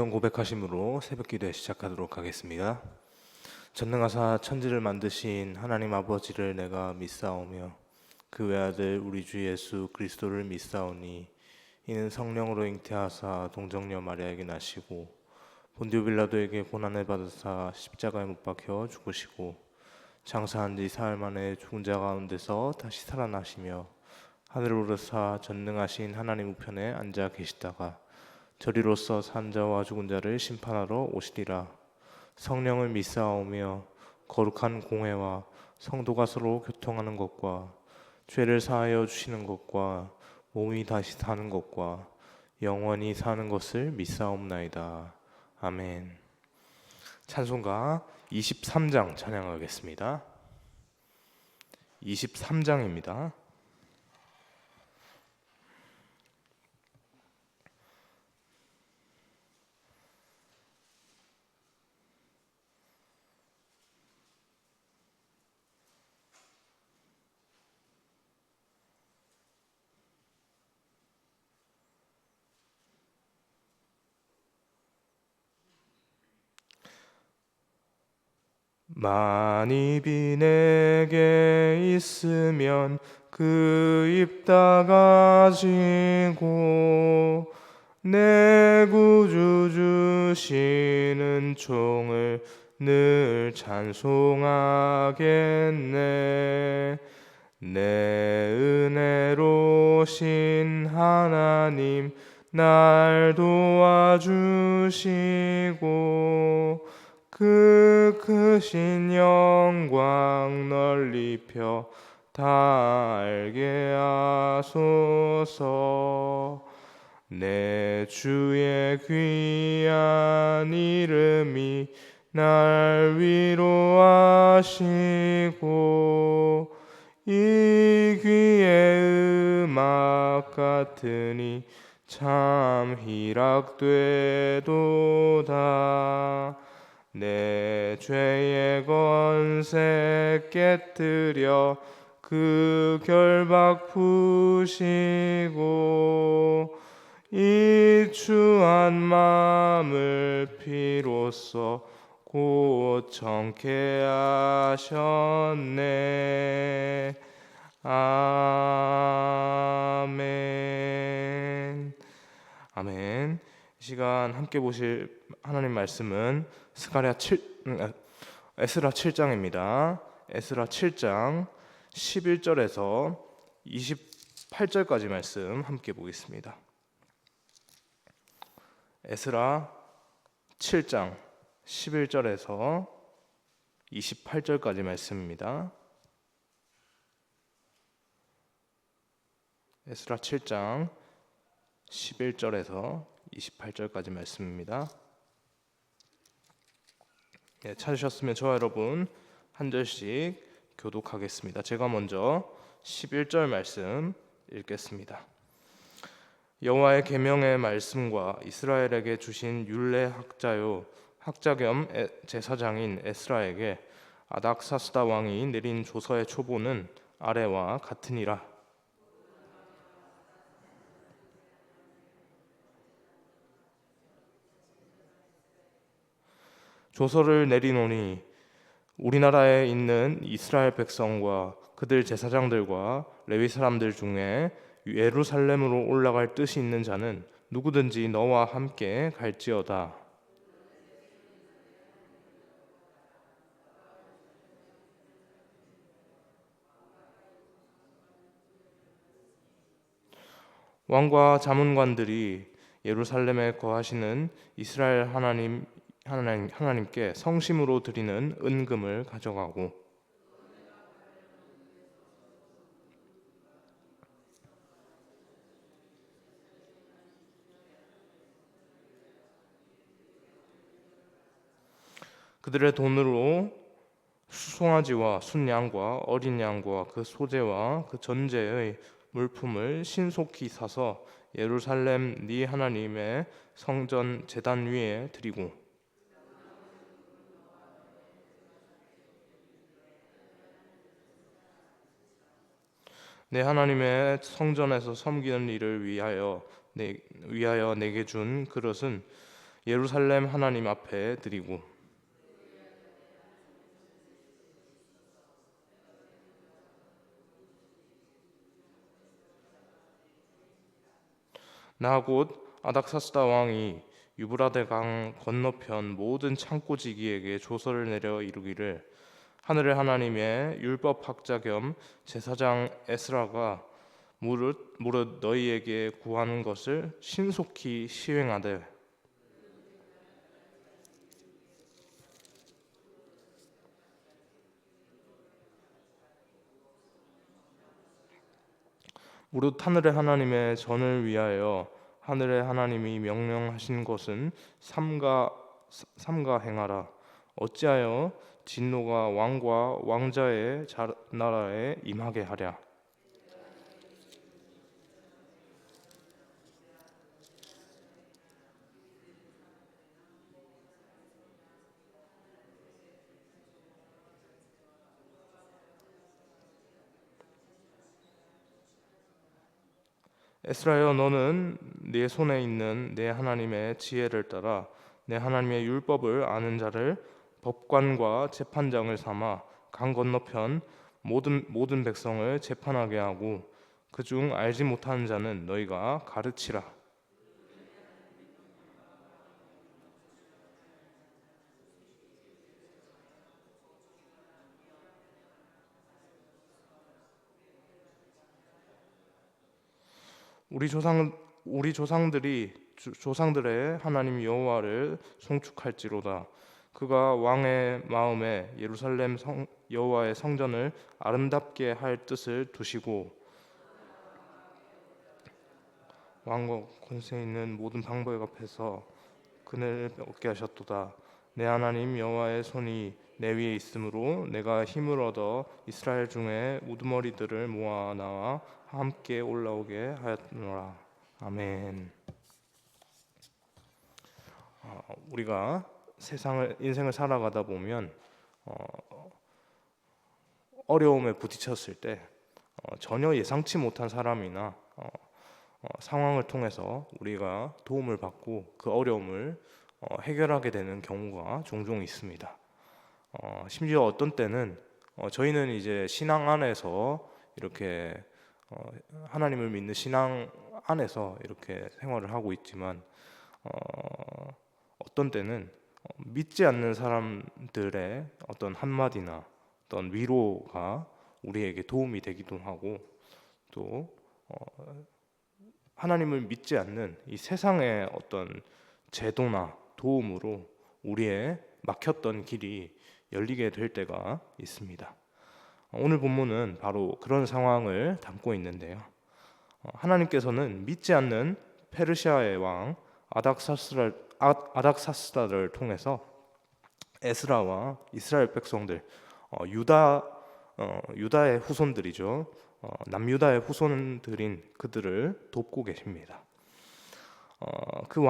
신앙 고백하심으로 새벽기도에 시작하도록 하겠습니다. 전능하사 천지를 만드신 하나님 아버지를 내가 믿사오며 그 외아들 우리 주 예수 그리스도를 믿사오니 이는 성령으로 잉태하사 동정녀 마리아에게 나시고 본디오 빌라도에게 고난을 받으사 십자가에 못 박혀 죽으시고 장사한 지 사흘 만에 죽은 자 가운데서 다시 살아나시며 하늘을 오르사 전능하신 하나님 우편에 앉아 계시다가 저리로서 산 자와 죽은 자를 심판하러 오시리라. 성령을 믿사오며 거룩한 공회와 성도가 서로 교통하는 것과 죄를 사하여 주시는 것과 몸이 다시 사는 것과 영원히 사는 것을 믿사옵나이다. 아멘. 찬송가 23장 찬양하겠습니다. 23장입니다. 만입이 내게 있으면 그 입 닫아지고 내 구주 주시는 종을 늘 찬송하겠네. 내 은혜로신 하나님 날 도와주시고 그 크신 영광 널리 펴 다 알게 하소서. 내 주의 귀한 이름이 날 위로하시고 이 귀의 음악 같으니 참 희락되도다. 내 죄의 권세 깨뜨려 그 결박 푸시고 이 추한 마음을 피로써 곧 정케 하셨네. 아멘. 아멘. 이 시간 함께 보실 하나님 말씀은 에스라 7장입니다. 에스라 7장 11절에서 28절까지 말씀 함께 보겠습니다. 에스라 7장 11절에서 28절까지 말씀입니다. 에스라 7장 11절에서 28절까지 말씀입니다. 찾으셨으면 저와 여러분 한 절씩 교독하겠습니다. 제가 먼저 11절 말씀 읽겠습니다. 여호와의 계명의 말씀과 이스라엘에게 주신 율례 학자요 학자 겸 제사장인 에스라에게 아닥사스다 왕이 내린 조서의 초보는 아래와 같으니라. 조서를 내리노니 우리나라에 있는 이스라엘 백성과 그들 제사장들과 레위 사람들 중에 예루살렘으로 올라갈 뜻이 있는 자는 누구든지 너와 함께 갈지어다. 왕과 자문관들이 예루살렘에 거하시는 이스라엘 하나님께 성심으로 드리는 은금을 가져가고 그들의 돈으로 수송아지와 순양과 어린 양과 그 소재와 그 전제의 물품을 신속히 사서 예루살렘 네 하나님의 성전 제단 위에 드리고 내 하나님의 성전에서 섬기는 일을 위하여 내게 준 그릇은 예루살렘 하나님 앞에 드리고 나 곧 아닥사스다 왕이 유브라데 강 건너편 모든 창고지기에게 조서를 내려 이루기를 하늘의 하나님의 율법학자 겸 제사장 에스라가 무릇 너희에게 구하는 것을 신속히 시행하되 무릇 하늘의 하나님의 전을 위하여 하늘의 하나님이 명령하신 것은 삼가 행하라. 어찌하여 진노가 왕과 왕자의 나라에 임하게 하랴. 에스라여, 너는 네 손에 있는 내 하나님의 지혜를 따라 내 하나님의 율법을 아는 자를 법관과 재판장을 삼아 강 건너편 모든 백성을 재판하게 하고 그중 알지 못하는 자는 너희가 가르치라. 우리 조상들이 조상들의 하나님 여호와를 송축할지로다. 그가 왕의 마음에 예루살렘 여호와의 성전을 아름답게 할 뜻을 두시고 왕과 권세 있는 모든 방백 앞에서 그늘 얻게 하셨도다. 내 하나님 여호와의 손이 내 위에 있으므로 내가 힘을 얻어 이스라엘 중에 우두머리들을 모아 나와 함께 올라오게 하였노라. 아멘. 우리가 인생을 살아가다 보면 어려움에 부딪혔을 때 전혀 예상치 못한 사람이나 상황을 통해서 우리가 도움을 받고 그 어려움을 해결하게 되는 경우가 종종 있습니다. 심지어 어떤 때는 저희는 이제 신앙 안에서 이렇게 하나님을 믿는 신앙 안에서 이렇게 생활을 하고 있지만 어떤 때는 믿지 않는 사람들의 어떤 한마디나 어떤 위로가 우리에게 도움이 되기도 하고 또 하나님을 믿지 않는 이 세상의 어떤 제도나 도움으로 우리의 막혔던 길이 열리게 될 때가 있습니다. 오늘 본문은 바로 그런 상황을 담고 있는데요. 하나님께서는 믿지 않는 페르시아의 왕 아닥사스다를 통해서 에스라와 이스라엘 백성들, 유다의 후손들이죠. 남유다의 후손들인 그들을 돕고 계십니다. 그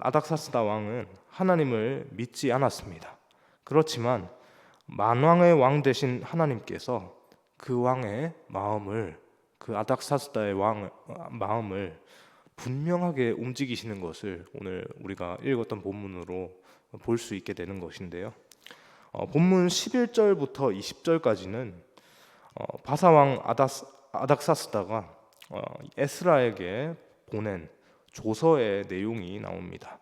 아닥사스다 왕은 하나님을 믿지 않았습니다. 그렇지만 만왕의 왕 되신 하나님께서 그 왕의 마음을, 그 아닥사스다의 마음을 분명하게 움직이시는 것을 오늘 우리가 읽었던 본문으로 볼 수 있게 되는 것인데요. 본문 11절부터 20절까지는 바사왕 아닥사스다가 에스라에게 보낸 조서의 내용이 나옵니다.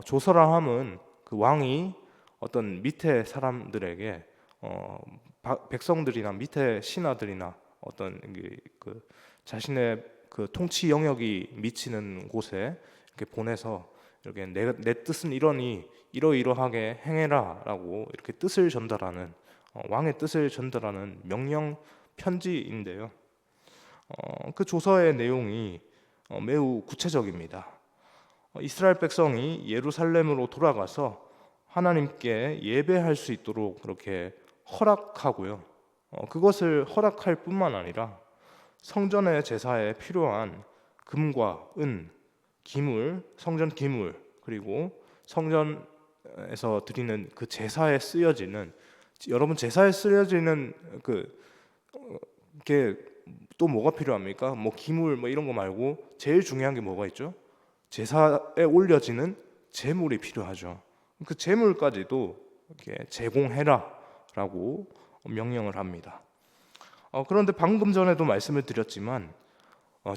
조서라 함은 그 왕이 어떤 밑에 사람들에게 백성들이나 밑에 신하들이나 어떤 그 자신의 그 통치 영역이 미치는 곳에 이렇게 보내서 이렇게 내 뜻은 이러니 이러이러하게 행해라라고 이렇게 뜻을 전달하는 왕의 뜻을 전달하는 명령 편지인데요. 그 조서의 내용이 매우 구체적입니다. 이스라엘 백성이 예루살렘으로 돌아가서 하나님께 예배할 수 있도록 그렇게 허락하고요. 그것을 허락할 뿐만 아니라 성전의 제사에 필요한 금과 은, 기물, 성전 기물, 그리고 성전에서 드리는 그 제사에 쓰여지는, 여러분 제사에 쓰여지는 그게 또 뭐가 필요합니까? 뭐 기물 뭐 이런 거 말고 제일 중요한 게 뭐가 있죠? 제사에 올려지는 제물이 필요하죠. 그 제물까지도 이렇게 제공해라라고 명령을 합니다. 그런데 방금 전에도 말씀을 드렸지만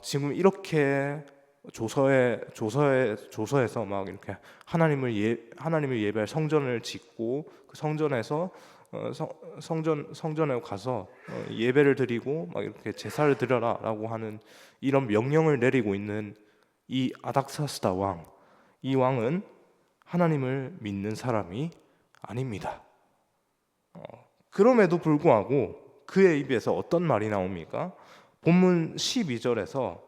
지금 이렇게 조서에서 막 이렇게 하나님을 예배할 성전을 짓고 그 성전에서 성전에 가서 예배를 드리고 막 이렇게 제사를 드려라라고 하는 이런 명령을 내리고 있는 이 아닥사스다 왕, 이 왕은 하나님을 믿는 사람이 아닙니다. 그럼에도 불구하고 그의 입에서 어떤 말이 나옵니까? 본문 12절에서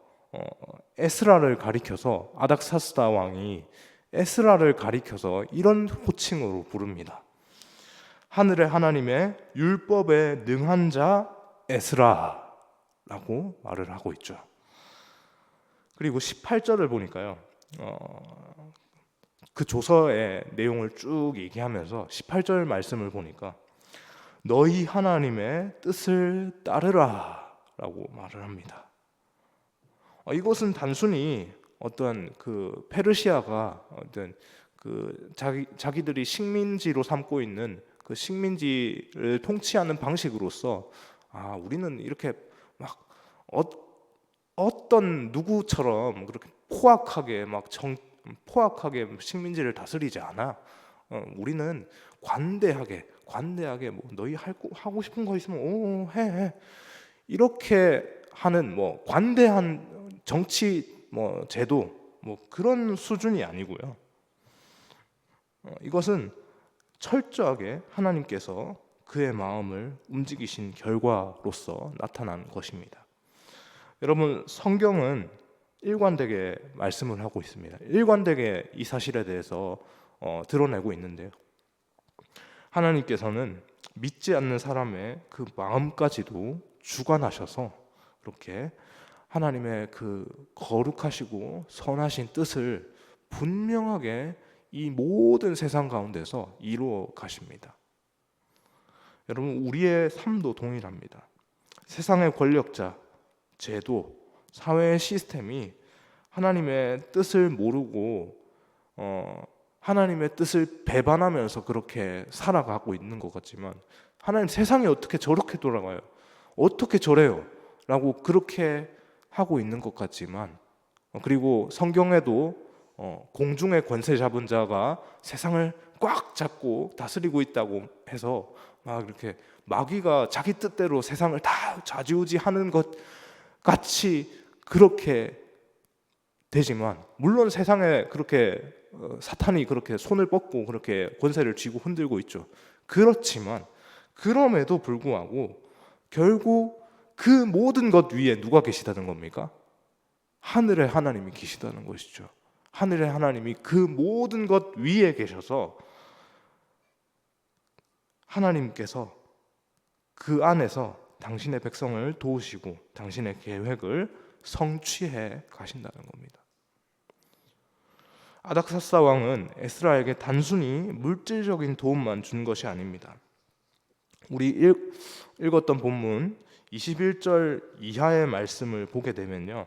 에스라를 가리켜서 아닥사스다 왕이 에스라를 가리켜서 이런 호칭으로 부릅니다. 하늘의 하나님의 율법에 능한 자 에스라라고 말을 하고 있죠. 그리고 18절을 보니까요, 그 조서의 내용을 쭉 얘기하면서 18절 말씀을 보니까 너희 하나님의 뜻을 따르라 라고 말을 합니다. 이것은 단순히 어떤 그 페르시아가 어떤 그 자기들이 식민지로 삼고 있는 그 식민지를 통치하는 방식으로서 우리는 이렇게 막 어떤 누구처럼 그렇게 포악하게 식민지를 다스리지 않아. 우리는 관대하게 뭐 너희 하고 싶은 거 있으면 해 이렇게 하는 뭐 관대한 정치 제도 그런 수준이 아니고요. 이것은 철저하게 하나님께서 그의 마음을 움직이신 결과로서 나타난 것입니다. 여러분, 성경은 일관되게 말씀을 하고 있습니다. 일관되게 이 사실에 대해서 드러내고 있는데요. 하나님께서는 믿지 않는 사람의 그 마음까지도 주관하셔서 그렇게 하나님의 그 거룩하시고 선하신 뜻을 분명하게 이 모든 세상 가운데서 이루어 가십니다. 여러분, 우리의 삶도 동일합니다. 세상의 권력자, 제도, 사회의 시스템이 하나님의 뜻을 모르고 하나님의 뜻을 배반하면서 그렇게 살아가고 있는 것 같지만, 하나님 세상이 어떻게 저렇게 돌아가요? 어떻게 저래요? 라고 그렇게 하고 있는 것 같지만, 그리고 성경에도 공중의 권세 잡은 자가 세상을 꽉 잡고 다스리고 있다고 해서 막 이렇게 마귀가 자기 뜻대로 세상을 다 좌지우지하는 것 같이 그렇게 되지만, 물론 세상에 그렇게 사탄이 그렇게 손을 뻗고 그렇게 권세를 쥐고 흔들고 있죠. 그렇지만 그럼에도 불구하고 결국 그 모든 것 위에 누가 계시다는 겁니까? 하늘의 하나님이 계시다는 것이죠. 하늘의 하나님이 그 모든 것 위에 계셔서 하나님께서 그 안에서 당신의 백성을 도우시고 당신의 계획을 성취해 가신다는 겁니다. 아닥사스다 왕은 에스라에게 단순히 물질적인 도움만 준 것이 아닙니다. 우리 읽었던 본문 21절 이하의 말씀을 보게 되면요,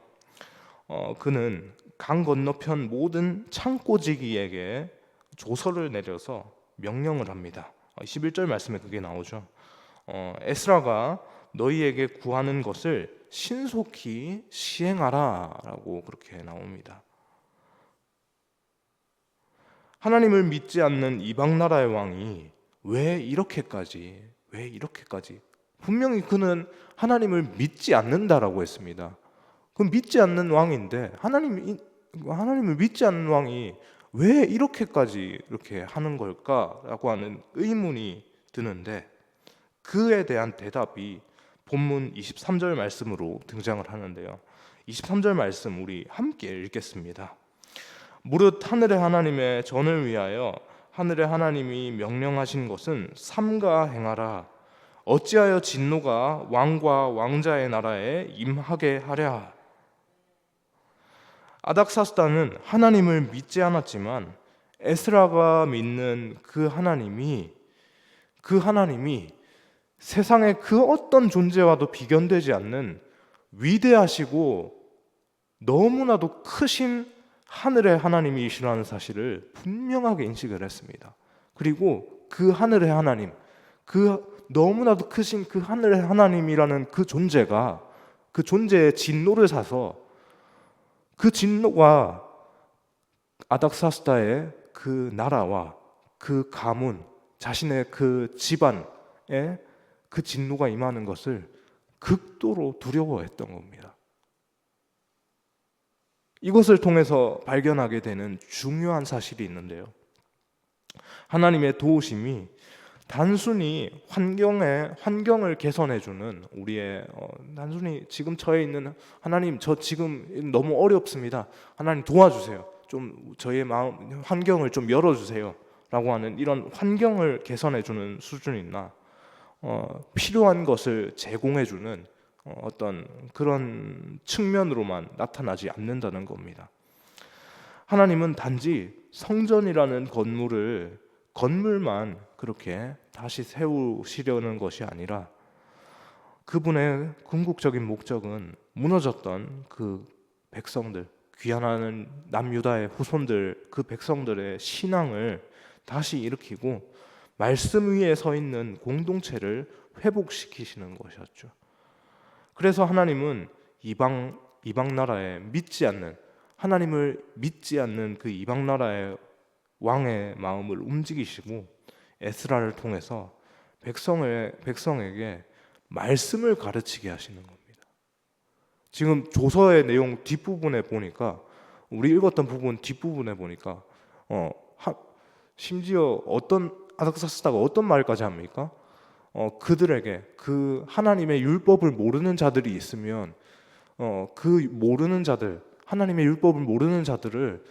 그는 강 건너편 모든 창고지기에게 조서를 내려서 명령을 합니다. 21절 말씀에 그게 나오죠. 에스라가 너희에게 구하는 것을 신속히 시행하라 라고 그렇게 나옵니다. 하나님을 믿지 않는 이방 나라의 왕이 왜 이렇게까지 분명히 그는 하나님을 믿지 않는다라고 했습니다. 그럼 믿지 않는 왕인데 하나님을 믿지 않는 왕이 왜 이렇게까지 이렇게 하는 걸까라고 하는 의문이 드는데, 그에 대한 대답이 본문 23절 말씀으로 등장을 하는데요. 23절 말씀 우리 함께 읽겠습니다. 무릇 하늘의 하나님의 전을 위하여 하늘의 하나님이 명령하신 것은 삼가 행하라. 어찌하여 진노가 왕과 왕자의 나라에 임하게 하랴. 아닥사스다는 하나님을 믿지 않았지만 에스라가 믿는 그 하나님이 세상의 그 어떤 존재와도 비견되지 않는 위대하시고 너무나도 크신 하늘의 하나님이시라는 사실을 분명하게 인식을 했습니다. 그리고 그 하늘의 하나님, 그 너무나도 크신 그 하늘의 하나님이라는 그 존재가, 그 존재의 진노를 사서 그 진노가 아닥사스다의 그 나라와 그 가문, 자신의 그 집안에 그 진노가 임하는 것을 극도로 두려워했던 겁니다. 이것을 통해서 발견하게 되는 중요한 사실이 있는데요. 하나님의 도우심이 단순히 환경을 개선해주는 우리의 단순히 지금 처해 있는 하나님, 저 지금 너무 어렵습니다. 하나님 도와주세요. 좀 저의 마음 환경을 좀 열어주세요. 라고 하는 이런 환경을 개선해주는 수준이나 필요한 것을 제공해주는 어떤 그런 측면으로만 나타나지 않는다는 겁니다. 하나님은 단지 성전이라는 건물만 그렇게 다시 세우시려는 것이 아니라 그분의 궁극적인 목적은 무너졌던 그 백성들, 귀환하는 남유다의 후손들, 그 백성들의 신앙을 다시 일으키고 말씀 위에 서 있는 공동체를 회복시키시는 것이었죠. 그래서 하나님은 이방 나라에 하나님을 믿지 않는 그 이방 나라의 왕의 마음을 움직이시고 에스라를 통해서 백성에게 말씀을 가르치게 하시는 겁니다. 지금 조서의 내용 뒷부분에 보니까, 우리 읽었던 부분 뒷부분에 보니까 심지어 아닥사스다가 어떤 말까지 합니까? 그들에게 그 하나님의 율법을 모르는 자들이 있으면 하나님의 율법을 모르는 자들을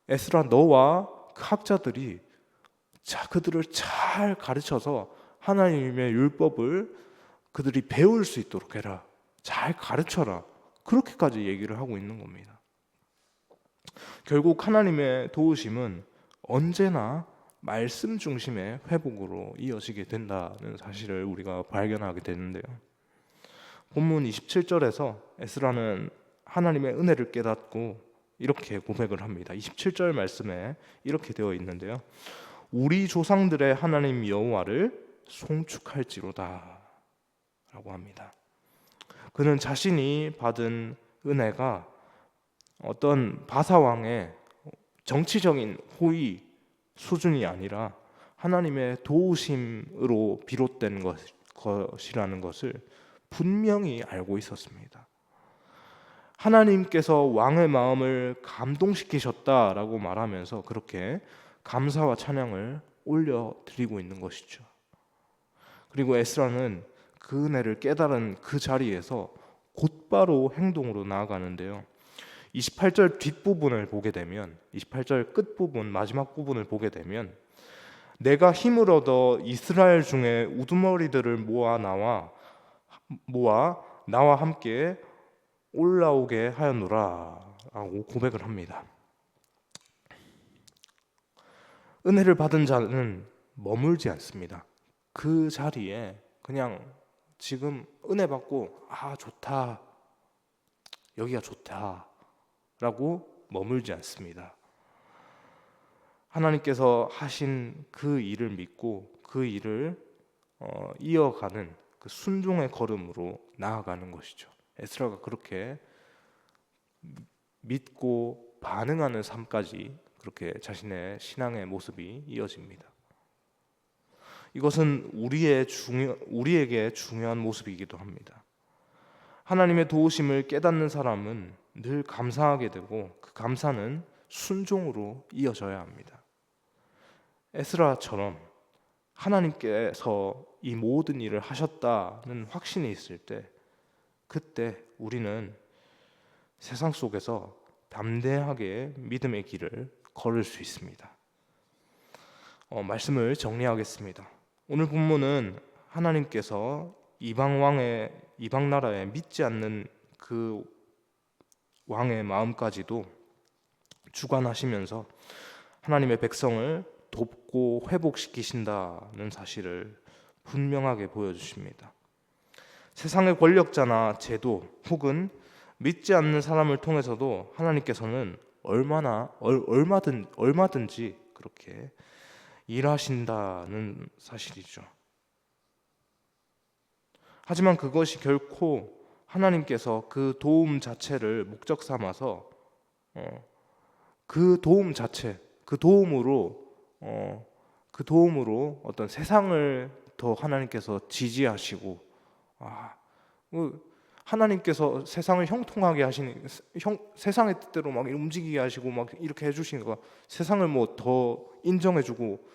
에스라 너와 그 학자들이 그들을 잘 가르쳐서 하나님의 율법을 그들이 배울 수 있도록 해라. 잘 가르쳐라. 그렇게까지 얘기를 하고 있는 겁니다. 결국 하나님의 도우심은 언제나 말씀 중심의 회복으로 이어지게 된다는 사실을 우리가 발견하게 되는데요. 본문 27절에서 에스라는 하나님의 은혜를 깨닫고 이렇게 고백을 합니다. 27절 말씀에 이렇게 되어 있는데요. 우리 조상들의 하나님 여호와를 송축할지로다 라고 합니다. 그는 자신이 받은 은혜가 어떤 바사왕의 정치적인 호의 수준이 아니라 하나님의 도우심으로 비롯된 것이라는 것을 분명히 알고 있었습니다. 하나님께서 왕의 마음을 감동시키셨다라고 말하면서 그렇게 감사와 찬양을 올려드리고 있는 것이죠. 그리고 에스라는 그 은혜를 깨달은 그 자리에서 곧바로 행동으로 나아가는데요. 28절 뒷부분을 보게 되면, 28절 끝부분, 마지막 부분을 보게 되면, 내가 힘을 얻어 이스라엘 중에 우두머리들을 모아 나와 함께 올라오게 하였노라 라고 고백을 합니다. 은혜를 받은 자는 머물지 않습니다. 그 자리에 그냥 지금 은혜 받고 좋다, 여기가 좋다 라고 머물지 않습니다. 하나님께서 하신 그 일을 믿고 그 일을 이어가는 그 순종의 걸음으로 나아가는 것이죠. 에스라가 그렇게 믿고 반응하는 삶까지 그렇게 자신의 신앙의 모습이 이어집니다. 이것은 우리에게 중요한 모습이기도 합니다. 하나님의 도우심을 깨닫는 사람은 늘 감사하게 되고 그 감사는 순종으로 이어져야 합니다. 에스라처럼 하나님께서 이 모든 일을 하셨다는 확신이 있을 때, 그때 우리는 세상 속에서 담대하게 믿음의 길을 걸을 수 있습니다. 말씀을 정리하겠습니다. 오늘 본문은 하나님께서 이방 나라에 믿지 않는 그 왕의 마음까지도 주관하시면서 하나님의 백성을 돕고 회복시키신다는 사실을 분명하게 보여주십니다. 세상의 권력자나 제도 혹은 믿지 않는 사람을 통해서도 하나님께서는 얼마든지 그렇게 일하신다는 사실이죠. 하지만 그것이 결코 하나님께서 그 도움 자체를 목적 삼아서 그 도움 자체, 그 도움으로 어떤 세상을 더 하나님께서 지지하시고 하나님께서 세상을 형통하게 하시는 세상의 뜻대로 막 움직이게 하시고 막 이렇게 해주시는 거 세상을 뭐 더 인정해주고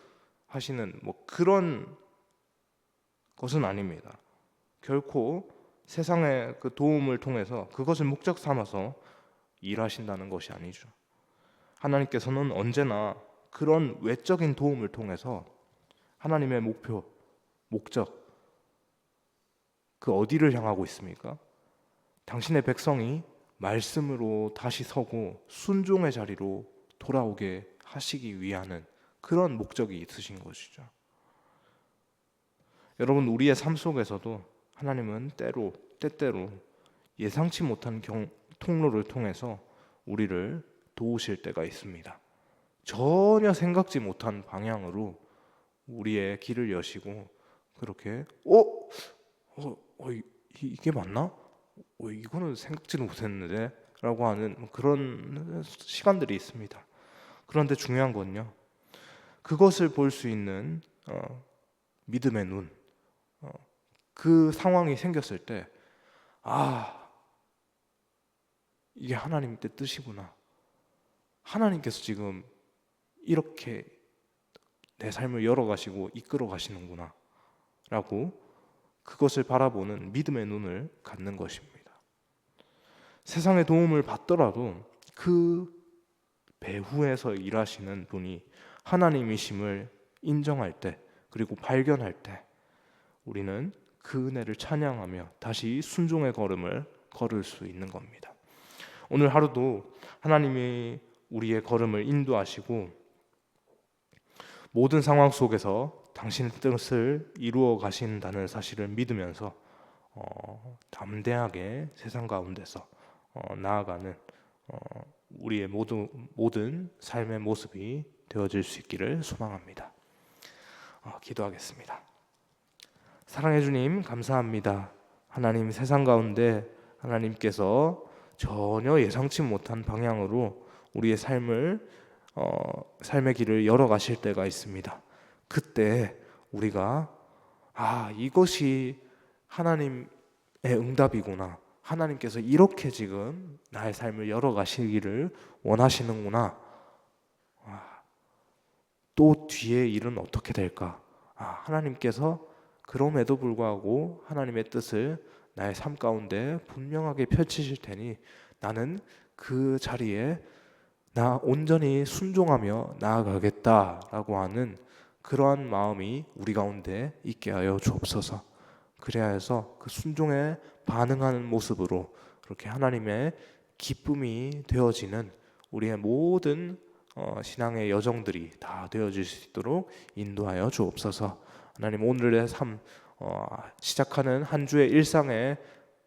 하시는 뭐 그런 것은 아닙니다. 결코 세상의 그 도움을 통해서 그것을 목적 삼아서 일하신다는 것이 아니죠. 하나님께서는 언제나 그런 외적인 도움을 통해서 하나님의 목표, 목적 그 어디를 향하고 있습니까? 당신의 백성이 말씀으로 다시 서고 순종의 자리로 돌아오게 하시기 위하는 그런 목적이 있으신 것이죠. 여러분, 우리의 삶 속에서도 하나님은 때때로 예상치 못한 통로를 통해서 우리를 도우실 때가 있습니다. 전혀 생각지 못한 방향으로 우리의 길을 여시고 그렇게 이게 맞나? 이거는 생각지도 못했는데 라고 하는 그런 시간들이 있습니다. 그런데 중요한 건요, 그것을 볼 수 있는 믿음의 눈, 그 상황이 생겼을 때 이게 하나님의 뜻이구나, 하나님께서 지금 이렇게 내 삶을 열어가시고 이끌어 가시는구나 라고 그것을 바라보는 믿음의 눈을 갖는 것입니다. 세상의 도움을 받더라도 그 배후에서 일하시는 분이 하나님이심을 인정할 때, 그리고 발견할 때 우리는 그 은혜를 찬양하며 다시 순종의 걸음을 걸을 수 있는 겁니다. 오늘 하루도 하나님이 우리의 걸음을 인도하시고 모든 상황 속에서 당신의 뜻을 이루어 가신다는 사실을 믿으면서 담대하게 세상 가운데서 나아가는 우리의 모든 삶의 모습이 되어질 수 있기를 소망합니다. 기도하겠습니다. 사랑해 주님, 감사합니다. 하나님, 세상 가운데 하나님께서 전혀 예상치 못한 방향으로 우리의 삶의 길을 열어가실 때가 있습니다. 그때 우리가 이것이 하나님의 응답이구나, 하나님께서 이렇게 지금 나의 삶을 열어가시기를 원하시는구나, 또 뒤에 일은 어떻게 될까, 하나님께서 그럼에도 불구하고 하나님의 뜻을 나의 삶 가운데 분명하게 펼치실 테니 나는 그 자리에 나 온전히 순종하며 나아가겠다라고 하는 그러한 마음이 우리 가운데 있게 하여 주옵소서. 그래야 해서 그 순종에 반응하는 모습으로 그렇게 하나님의 기쁨이 되어지는 우리의 모든 신앙의 여정들이 다 되어질 수 있도록 인도하여 주옵소서. 하나님, 오늘의 삶, 시작하는 한 주의 일상의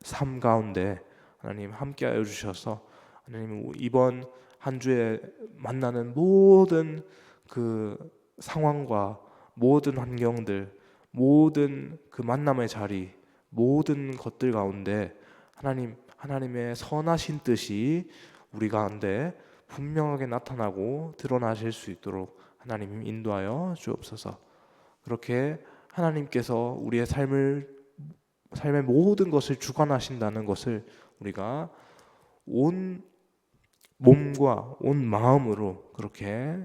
삶 가운데 하나님 함께하여 주셔서 하나님, 이번 한 주에 만나는 모든 그 상황과 모든 환경들, 모든 그 만남의 자리, 모든 것들 가운데 하나님의 선하신 뜻이 우리 가운데 분명하게 나타나고 드러나실 수 있도록 하나님 인도하여 주옵소서. 그렇게 하나님께서 우리의 삶의 모든 것을 주관하신다는 것을 우리가 온 몸과 온 마음으로 그렇게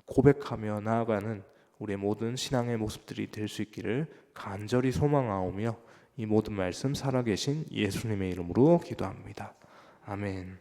고백하며 나아가는 우리의 모든 신앙의 모습들이 될 수 있기를 간절히 소망하오며 이 모든 말씀 살아계신 예수님의 이름으로 기도합니다. 아멘.